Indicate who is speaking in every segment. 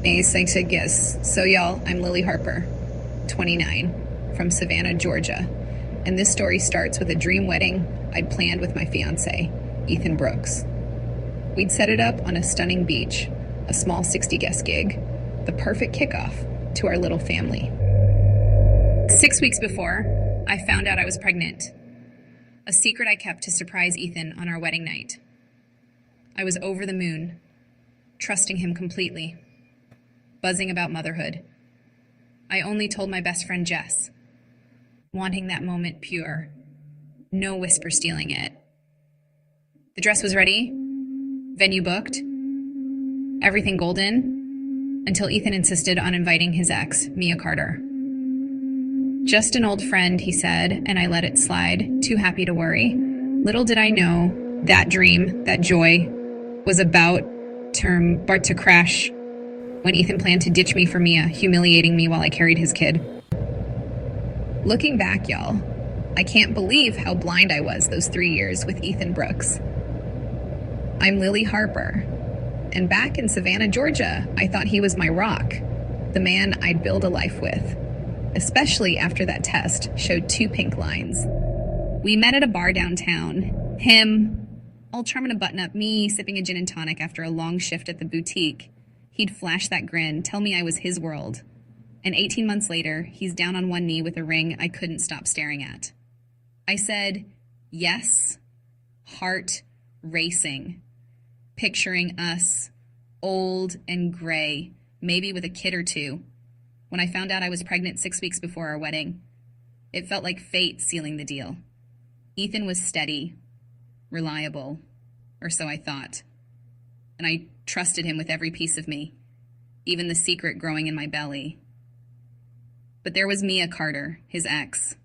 Speaker 1: Nice, I said yes. So, y'all, I'm Lily Harper, 29, from Savannah, Georgia. And this story starts with a dream wedding I'd planned with my fiance, Ethan Brooks. We'd set it up on a stunning beach, a small 60-guest gig, the perfect kickoff to our little family. 6 weeks before, I found out I was pregnant, a secret I kept to surprise Ethan on our wedding night. I was over the moon, trusting him completely, buzzing about motherhood. I only told my best friend Jess, wanting that moment pure, no whisper stealing it. The dress was ready, venue booked, everything golden, until Ethan insisted on inviting his ex, Mia Carter. Just an old friend, he said, and I let it slide, too happy to worry. Little did I know that dream, that joy, was about to crash when Ethan planned to ditch me for Mia, humiliating me while I carried his kid. Looking back, y'all, I can't believe how blind I was those 3 years with Ethan Brooks. I'm Lily Harper, and back in Savannah, Georgia, I thought he was my rock, the man I'd build a life with, especially after that test showed 2 pink lines. We met at a bar downtown, him all trying to button up, me sipping a gin and tonic after a long shift at the boutique. He'd flash that grin, tell me I was his world. And 18 months later, he's down on one knee with a ring I couldn't stop staring at. I said, yes, heart racing, picturing us, old and gray, maybe with a kid or two. When I found out I was pregnant 6 weeks before our wedding, it felt like fate sealing the deal. Ethan was steady, reliable, or so I thought. And I trusted him with every piece of me, even the secret growing in my belly. But there was Mia Carter, his ex,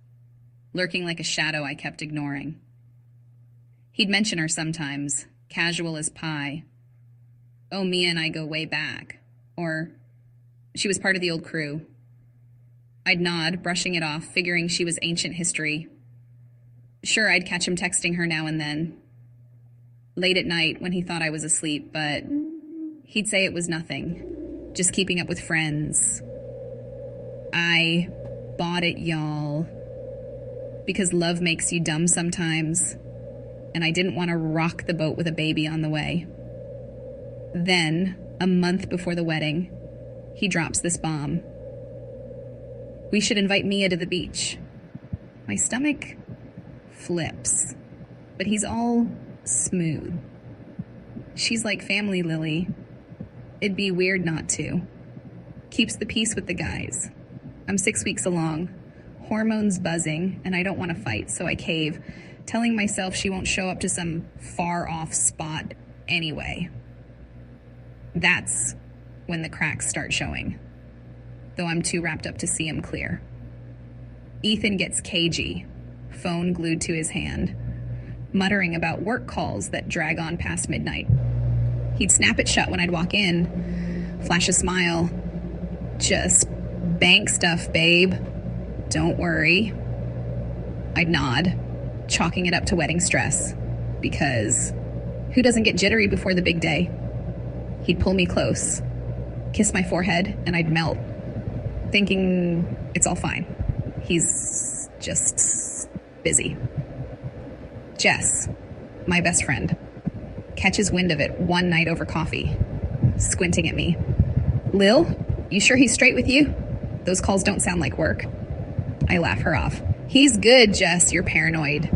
Speaker 1: lurking like a shadow I kept ignoring. He'd mention her sometimes, casual as pie. Oh, Mia and I go way back. Or, she was part of the old crew. I'd nod, brushing it off, figuring she was ancient history. Sure, I'd catch him texting her now and then, late at night when he thought I was asleep, but he'd say it was nothing, just keeping up with friends. I bought it, y'all, because love makes you dumb sometimes, and I didn't want to rock the boat with a baby on the way. Then, a month before the wedding, he drops this bomb. We should invite Mia to the beach. My stomach flips, but he's all smooth. She's like family, Lily. It'd be weird not to. Keeps the peace with the guys. I'm 6 weeks along, hormones buzzing, and I don't want to fight, so I cave, telling myself she won't show up to some far-off spot anyway. That's when the cracks start showing, though I'm too wrapped up to see them clear. Ethan gets cagey, phone glued to his hand, muttering about work calls that drag on past midnight. He'd snap it shut when I'd walk in, flash a smile. Just bank stuff, babe. Don't worry. I'd nod, chalking it up to wedding stress, because who doesn't get jittery before the big day? He'd pull me close, kiss my forehead, and I'd melt, thinking it's all fine. He's just busy. Jess, my best friend, catches wind of it one night over coffee, squinting at me. Lil, you sure he's straight with you? Those calls don't sound like work. I laugh her off. He's good, Jess, you're paranoid.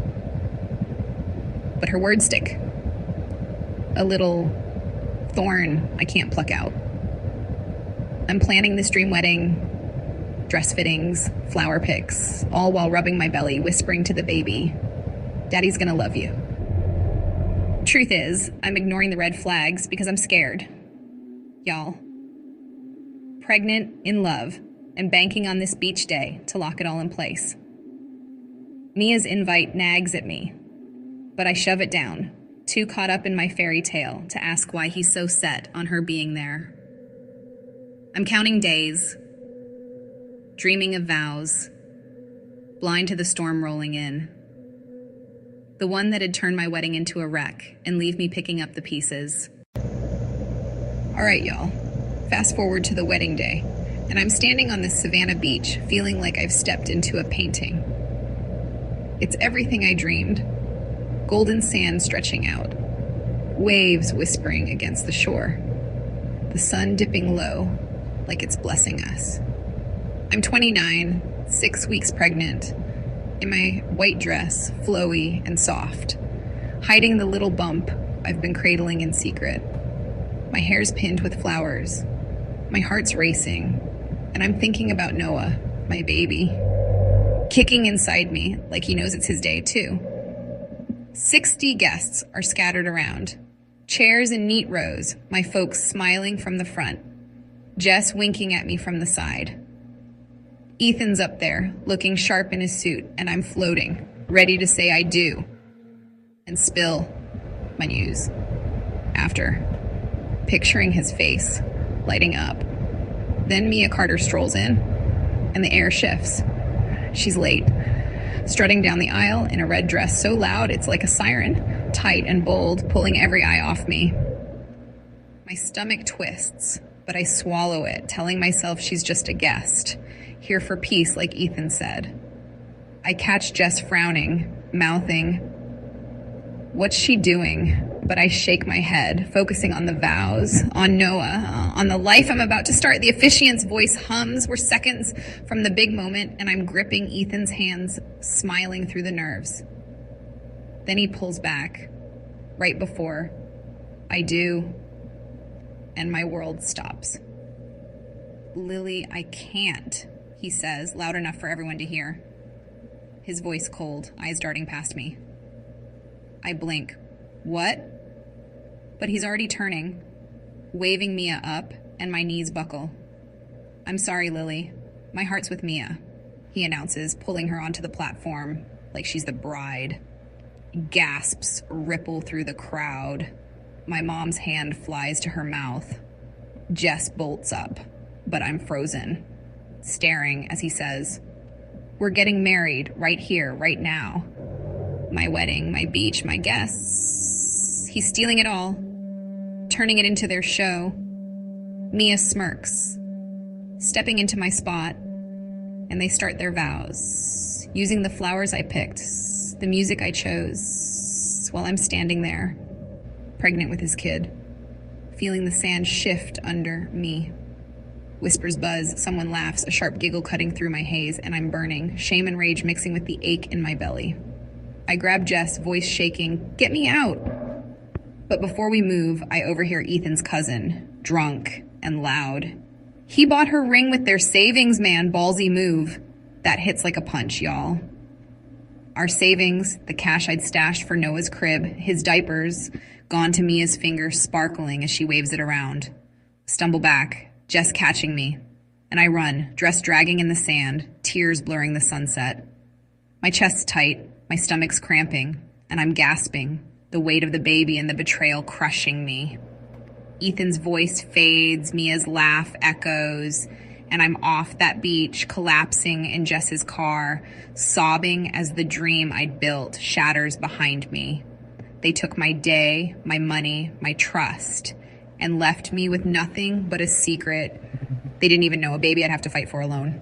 Speaker 1: But her words stick. A little thorn I can't pluck out. I'm planning this dream wedding, dress fittings, flower picks, all while rubbing my belly, whispering to the baby, Daddy's gonna love you. Truth is, I'm ignoring the red flags because I'm scared. Y'all. Pregnant, in love, and banking on this beach day to lock it all in place. Mia's invite nags at me, but I shove it down, too caught up in my fairy tale to ask why he's so set on her being there. I'm counting days, dreaming of vows, blind to the storm rolling in. The one that had turned my wedding into a wreck and leave me picking up the pieces. All right, y'all. Fast forward to the wedding day, and I'm standing on this Savannah beach, feeling like I've stepped into a painting. It's everything I dreamed. Golden sand stretching out, waves whispering against the shore, the sun dipping low like it's blessing us. I'm 29, 6 weeks pregnant, in my white dress, flowy and soft, hiding the little bump I've been cradling in secret. My hair's pinned with flowers. My heart's racing, and I'm thinking about Noah, my baby, kicking inside me like he knows it's his day too. 60 guests are scattered around, chairs in neat rows, my folks smiling from the front, Jess winking at me from the side. Ethan's up there, looking sharp in his suit, and I'm floating, ready to say I do, and spill my news. After, picturing his face, lighting up. Then Mia Carter strolls in, and the air shifts. She's late, strutting down the aisle in a red dress so loud it's like a siren, tight and bold, pulling every eye off me. My stomach twists, but I swallow it, telling myself she's just a guest, here for peace like Ethan said. I catch Jess frowning, mouthing, "What's she doing?" But I shake my head, focusing on the vows, on Noah, on the life I'm about to start. The officiant's voice hums. We're seconds from the big moment, and I'm gripping Ethan's hands, smiling through the nerves. Then he pulls back, right before I do, and my world stops. "Lily, I can't," he says, loud enough for everyone to hear. His voice cold, eyes darting past me. I blink. What? But he's already turning, waving Mia up, and my knees buckle. "I'm sorry, Lily. My heart's with Mia," he announces, pulling her onto the platform like she's the bride. Gasps ripple through the crowd. My mom's hand flies to her mouth. Jess bolts up, but I'm frozen, staring as he says, "We're getting married right here, right now. My wedding, my beach, my guests." He's stealing it all, turning it into their show. Mia smirks, stepping into my spot, and they start their vows, using the flowers I picked, the music I chose, while I'm standing there, pregnant with his kid, feeling the sand shift under me. Whispers buzz, someone laughs, a sharp giggle cutting through my haze, and I'm burning, shame and rage mixing with the ache in my belly. I grab Jess, voice shaking, "Get me out!" But before we move, I overhear Ethan's cousin, drunk and loud. "He bought her ring with their savings, man, ballsy move." That hits like a punch, y'all. Our savings, the cash I'd stashed for Noah's crib, his diapers, gone to Mia's fingers, sparkling as she waves it around. Stumble back, Jess catching me, and I run, dress dragging in the sand, tears blurring the sunset. My chest's tight, my stomach's cramping, and I'm gasping, the weight of the baby and the betrayal crushing me. Ethan's voice fades, Mia's laugh echoes, and I'm off that beach, collapsing in Jess's car, sobbing as the dream I'd built shatters behind me. They took my day, my money, my trust, and left me with nothing but a secret they didn't even know, a baby I'd have to fight for alone.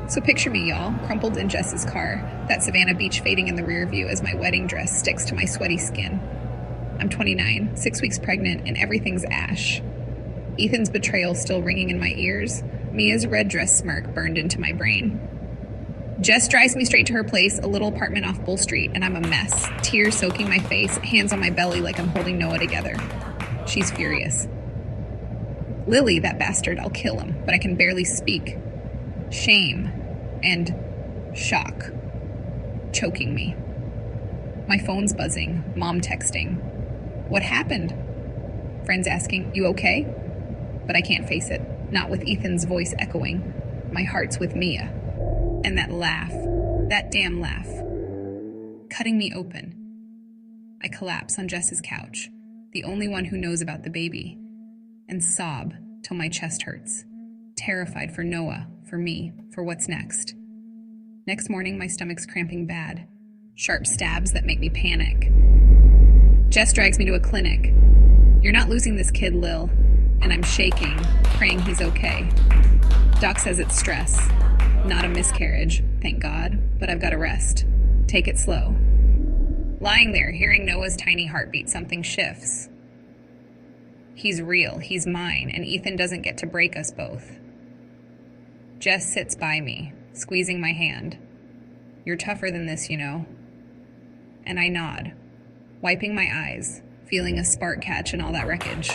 Speaker 1: So picture me, y'all, crumpled in Jess's car, that Savannah beach fading in the rear view as my wedding dress sticks to my sweaty skin. I'm 29, 6 weeks pregnant, and everything's ash. Ethan's betrayal still ringing in my ears, Mia's red dress smirk burned into my brain. Jess drives me straight to her place, a little apartment off Bull Street, and I'm a mess, tears soaking my face, hands on my belly like I'm holding Noah together. She's furious. "Lily, that bastard, I'll kill him," but I can barely speak. Shame and shock choking me. My phone's buzzing, mom texting. "What happened?" Friends asking, "You okay?" But I can't face it, not with Ethan's voice echoing. My heart's with Mia. And that laugh, that damn laugh, cutting me open. I collapse on Jess's couch, the only one who knows about the baby, and sob till my chest hurts, terrified for Noah, for me, for what's next. Next morning, my stomach's cramping bad, sharp stabs that make me panic. Jess drags me to a clinic. "You're not losing this kid, Lil," and I'm shaking, praying he's okay. Doc says it's stress, not a miscarriage, thank God, but I've got to rest. Take it slow. Lying there, hearing Noah's tiny heartbeat, something shifts. He's real, he's mine, and Ethan doesn't get to break us both. Jess sits by me, squeezing my hand. You're tougher than this, you know. And I nod, wiping my eyes, feeling a spark catch in all that wreckage.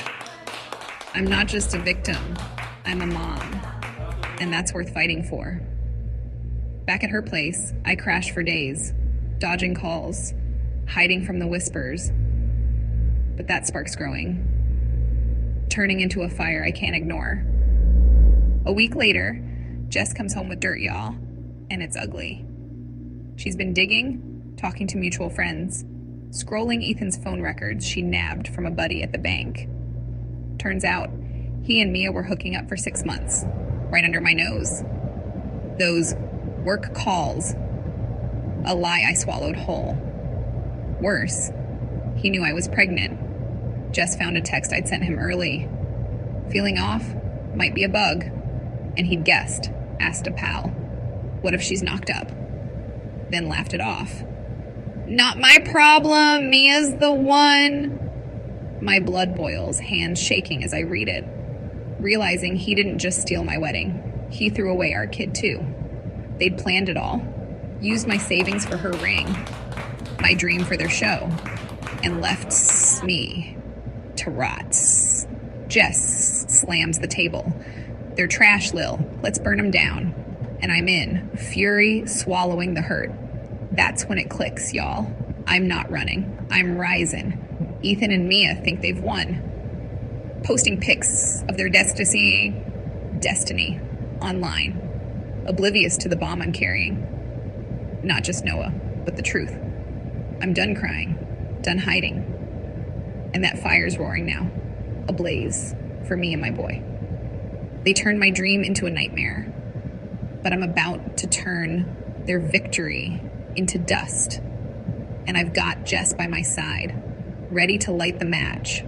Speaker 1: I'm not just a victim, I'm a mom, and that's worth fighting for. Back at her place, I crashed for days, dodging calls, hiding from the whispers. But that spark's growing, turning into a fire I can't ignore. A week later, Jess comes home with dirt, y'all, and it's ugly. She's been digging, talking to mutual friends, scrolling Ethan's phone records she nabbed from a buddy at the bank. Turns out, he and Mia were hooking up for 6 months, right under my nose. Those work calls, a lie I swallowed whole. Worse, he knew I was pregnant. Jess found a text I'd sent him early. Feeling off, might be a bug, and he'd guessed, asked a pal. What if she's knocked up? Then laughed it off. Not my problem, Mia's the one. My blood boils, hands shaking as I read it, realizing he didn't just steal my wedding. He threw away our kid too. They'd planned it all, used my savings for her ring, my dream for their show, and left me to rot. Jess slams the table. They're trash, Lil. Let's burn them down. And I'm in, fury swallowing the hurt. That's when it clicks, y'all. I'm not running. I'm rising. Ethan and Mia think they've won. Posting pics of their destiny online, oblivious to the bomb I'm carrying. Not just Noah, but the truth. I'm done crying, done hiding. And that fire's roaring now, ablaze for me and my boy. They turned my dream into a nightmare, but I'm about to turn their victory into dust. And I've got Jess by my side, ready to light the match.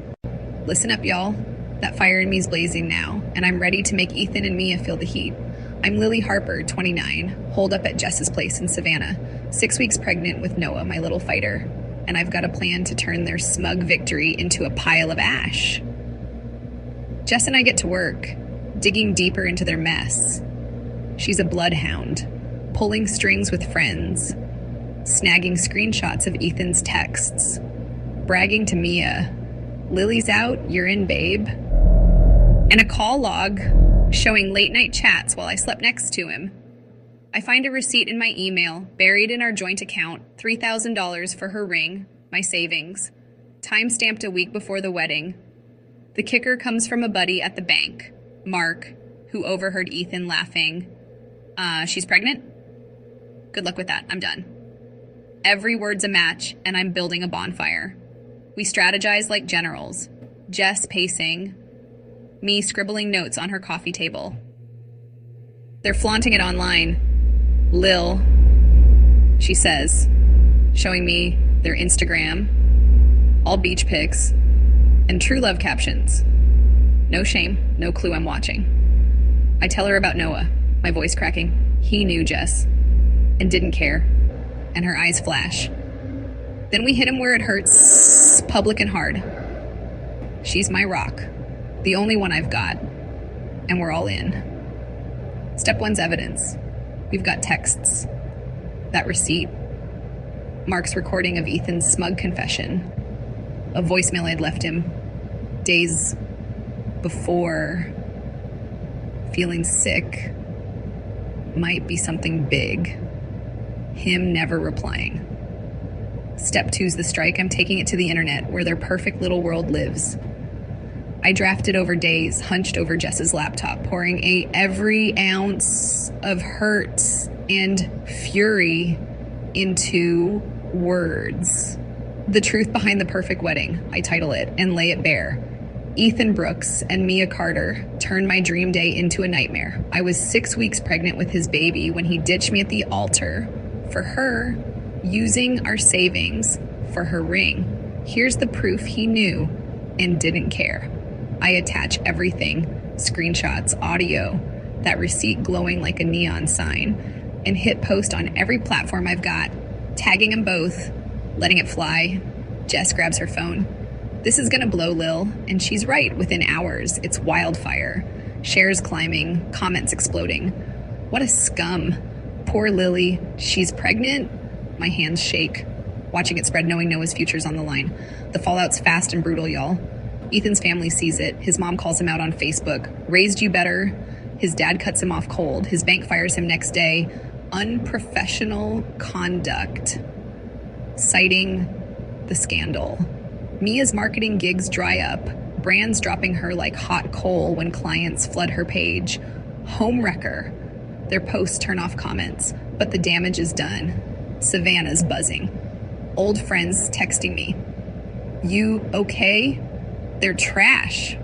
Speaker 1: Listen up, y'all. That fire in me's blazing now, and I'm ready to make Ethan and Mia feel the heat. I'm Lily Harper, 29, holed up at Jess's place in Savannah, 6 weeks pregnant with Noah, my little fighter, and I've got a plan to turn their smug victory into a pile of ash. Jess and I get to work, digging deeper into their mess. She's a bloodhound, pulling strings with friends, snagging screenshots of Ethan's texts, bragging to Mia, Lily's out, you're in, babe. And a call log showing late night chats while I slept next to him. I find a receipt in my email, buried in our joint account, $3,000 for her ring, my savings, time-stamped a week before the wedding. The kicker comes from a buddy at the bank, Mark, who overheard Ethan laughing. She's pregnant? Good luck with that, I'm done. Every word's a match, and I'm building a bonfire. We strategize like generals, Jess pacing, me scribbling notes on her coffee table. They're flaunting it online. Lil, she says, showing me their Instagram, all beach pics, and true love captions. No shame, no clue I'm watching. I tell her about Noah, my voice cracking. He knew Jess and didn't care, and her eyes flash. Then we hit him where it hurts, public and hard. She's my rock, the only one I've got, and we're all in. Step one's evidence. We've got texts, that receipt, Mark's recording of Ethan's smug confession, a voicemail I'd left him days before. Feeling sick might be something big. Him never replying. Step two's the strike. I'm taking it to the internet where their perfect little world lives. I drafted over days, hunched over Jess's laptop, pouring every ounce of hurt and fury into words. The Truth Behind the Perfect Wedding, I title it, and lay it bare. Ethan Brooks and Mia Carter turned my dream day into a nightmare. I was 6 weeks pregnant with his baby when he ditched me at the altar for her, using our savings for her ring. Here's the proof he knew and didn't care. I attach everything, screenshots, audio, that receipt glowing like a neon sign, and hit post on every platform I've got, tagging them both, letting it fly. Jess grabs her phone. This is gonna blow Lil, and she's right. Within hours, it's wildfire. Shares climbing, comments exploding. What a scum. Poor Lily. She's pregnant? My hands shake, watching it spread, knowing Noah's future's on the line. The fallout's fast and brutal, y'all. Ethan's family sees it. His mom calls him out on Facebook. Raised you better. His dad cuts him off cold. His bank fires him next day. Unprofessional conduct. Citing the scandal. Mia's marketing gigs dry up. Brands dropping her like hot coal when clients flood her page. Homewrecker. Their posts turn off comments, but the damage is done. Savannah's buzzing. Old friends texting me. You okay? They're trash.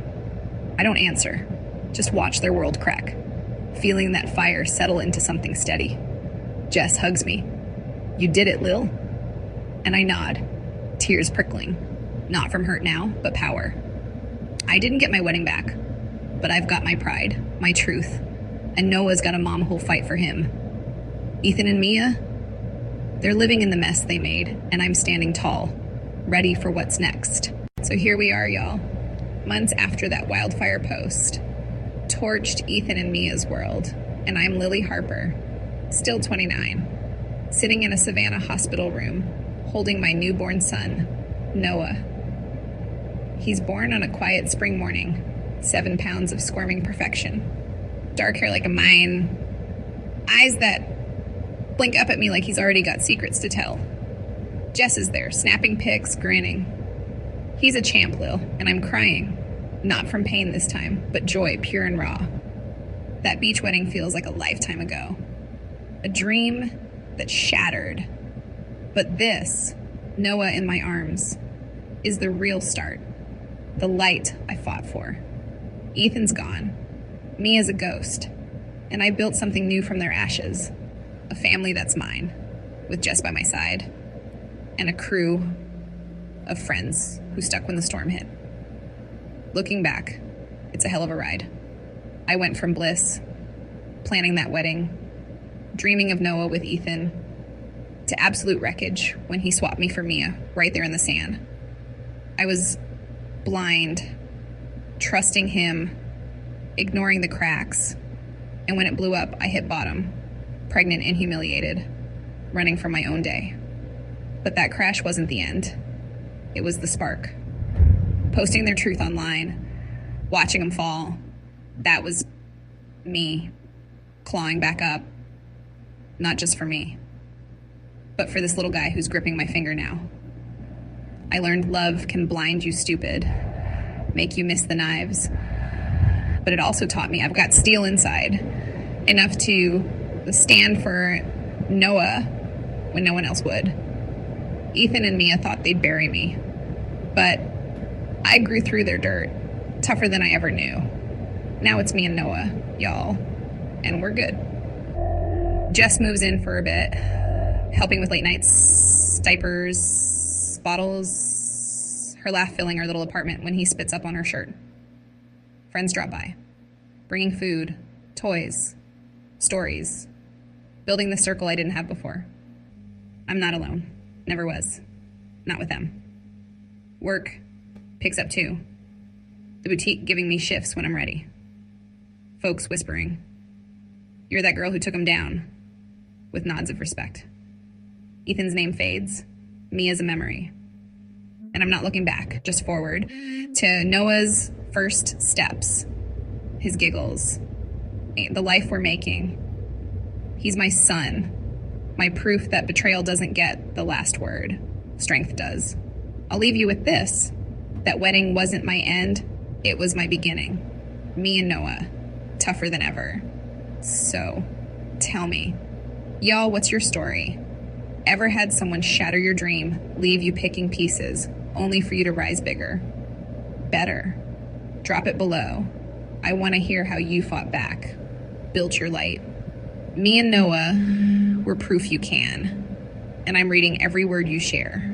Speaker 1: I don't answer. Just watch their world crack, feeling that fire settle into something steady. Jess hugs me. You did it, Lil. And I nod, tears prickling. Not from hurt now, but power. I didn't get my wedding back, but I've got my pride, my truth. And Noah's got a mom who'll fight for him. Ethan and Mia, they're living in the mess they made, and I'm standing tall, ready for what's next. So here we are, y'all, months after that wildfire post. Torched Ethan and Mia's world, and I'm Lily Harper, still 29, sitting in a Savannah hospital room, holding my newborn son, Noah. He's born on a quiet spring morning, 7 pounds of squirming perfection. Dark hair like a mine, eyes that blink up at me like he's already got secrets to tell. Jess is there, snapping pics, grinning. He's a champ, Lil, and I'm crying. Not from pain this time, but joy, pure and raw. That beach wedding feels like a lifetime ago. A dream that shattered. But this, Noah in my arms, is the real start. The light I fought for. Ethan's gone. Mia's a ghost. And I built something new from their ashes. A family that's mine, with Jess by my side. And a crew of friends who stuck when the storm hit. Looking back, it's a hell of a ride. I went from bliss, planning that wedding, dreaming of Noah with Ethan, to absolute wreckage when he swapped me for Mia, right there in the sand. I was blind, trusting him, ignoring the cracks, and when it blew up, I hit bottom, pregnant and humiliated, running from my own day. But that crash wasn't the end. It was the spark. Posting their truth online, watching them fall, that was me clawing back up, not just for me, but for this little guy who's gripping my finger now. I learned love can blind you stupid, make you miss the knives, but it also taught me I've got steel inside, enough to stand for Noah when no one else would. Ethan and Mia thought they'd bury me, but I grew through their dirt, tougher than I ever knew. Now it's me and Noah, y'all, and we're good. Jess moves in for a bit, helping with late nights, diapers, bottles, her laugh filling our little apartment when he spits up on her shirt. Friends drop by, bringing food, toys, stories, building the circle I didn't have before. I'm not alone, never was, not with them. Work picks up too. The boutique giving me shifts when I'm ready. Folks whispering, "You're that girl who took him down," with nods of respect. Ethan's name fades. Mia's a memory. And I'm not looking back, just forward to Noah's first steps, his giggles, the life we're making. He's my son, my proof that betrayal doesn't get the last word. Strength does. I'll leave you with this. That wedding wasn't my end, it was my beginning. Me and Noah, tougher than ever. So, tell me, y'all, what's your story? Ever had someone shatter your dream, leave you picking pieces, only for you to rise bigger? Better. Drop it below. I want to hear how you fought back, built your light. Me and Noah, we're proof you can. And I'm reading every word you share.